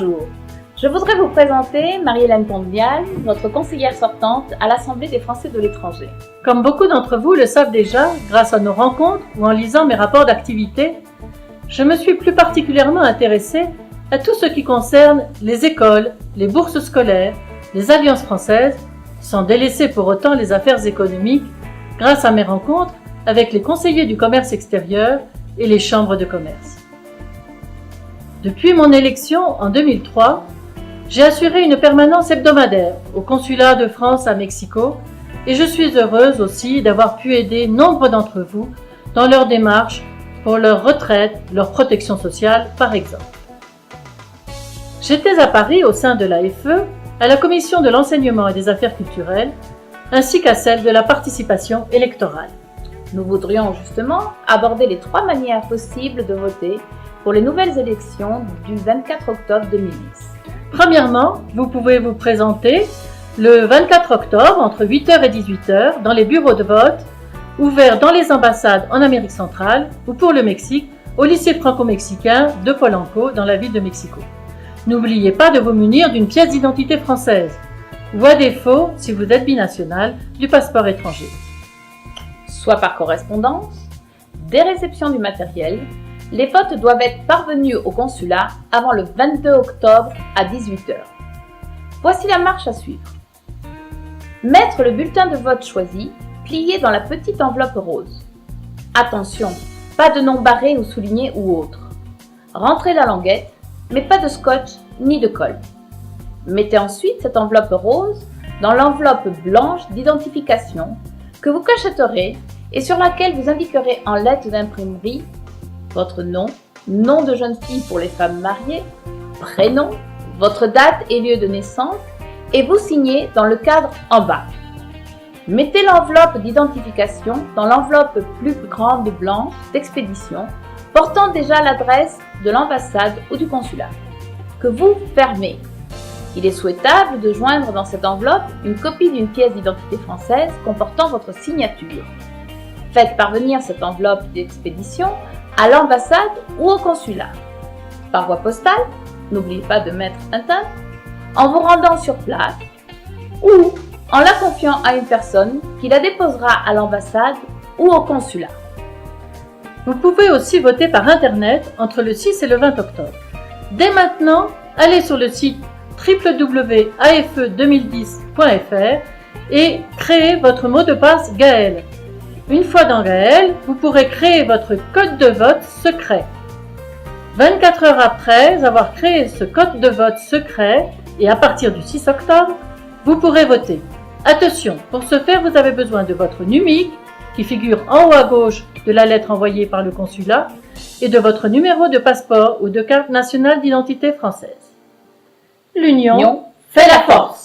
Bonjour, je voudrais vous présenter Marie-Hélène Pondial, votre conseillère sortante à l'Assemblée des Français de l'étranger. Comme beaucoup d'entre vous le savent déjà, grâce à nos rencontres ou en lisant mes rapports d'activité, je me suis plus particulièrement intéressée à tout ce qui concerne les écoles, les bourses scolaires, les alliances françaises, sans délaisser pour autant les affaires économiques, grâce à mes rencontres avec les conseillers du commerce extérieur et les chambres de commerce. Depuis mon élection en 2003, j'ai assuré une permanence hebdomadaire au consulat de France à Mexico et je suis heureuse aussi d'avoir pu aider nombre d'entre vous dans leur démarche pour leur retraite, leur protection sociale par exemple. J'étais à Paris au sein de l'AFE, à la commission de l'enseignement et des affaires culturelles, ainsi qu'à celle de la participation électorale. Nous voudrions justement aborder les 3 manières possibles de voter pour les nouvelles élections du 24 octobre 2010. Premièrement, vous pouvez vous présenter le 24 octobre entre 8h et 18h dans les bureaux de vote ouverts dans les ambassades en Amérique centrale ou pour le Mexique au lycée franco-mexicain de Polanco dans la ville de Mexico. N'oubliez pas de vous munir d'une pièce d'identité française ou à défaut, si vous êtes binational, du passeport étranger. Soit par correspondance, dès réception du matériel, les votes doivent être parvenus au consulat avant le 22 octobre à 18h. Voici la marche à suivre. Mettre le bulletin de vote choisi, plié dans la petite enveloppe rose. Attention, pas de nom barré ou souligné ou autre. Rentrez la languette, mais pas de scotch ni de colle. Mettez ensuite cette enveloppe rose dans l'enveloppe blanche d'identification que vous cachetterez et sur laquelle vous indiquerez en lettres d'imprimerie votre nom, nom de jeune fille pour les femmes mariées, prénom, votre date et lieu de naissance et vous signez dans le cadre en bas. Mettez l'enveloppe d'identification dans l'enveloppe plus grande blanche d'expédition portant déjà l'adresse de l'ambassade ou du consulat, que vous fermez. Il est souhaitable de joindre dans cette enveloppe une copie d'une pièce d'identité française comportant votre signature. Faites parvenir cette enveloppe d'expédition à l'ambassade ou au consulat. Par voie postale, n'oubliez pas de mettre un timbre, en vous rendant sur place ou en la confiant à une personne qui la déposera à l'ambassade ou au consulat. Vous pouvez aussi voter par Internet entre le 6 et le 20 octobre. Dès maintenant, allez sur le site www.afe2010.fr et créez votre mot de passe Gaël. Une fois dans Gaël, vous pourrez créer votre code de vote secret. 24 heures après avoir créé ce code de vote secret et à partir du 6 octobre, vous pourrez voter. Attention, pour ce faire, vous avez besoin de votre NUMIC qui figure en haut à gauche de la lettre envoyée par le consulat et de votre numéro de passeport ou de carte nationale d'identité française. L'union fait la force.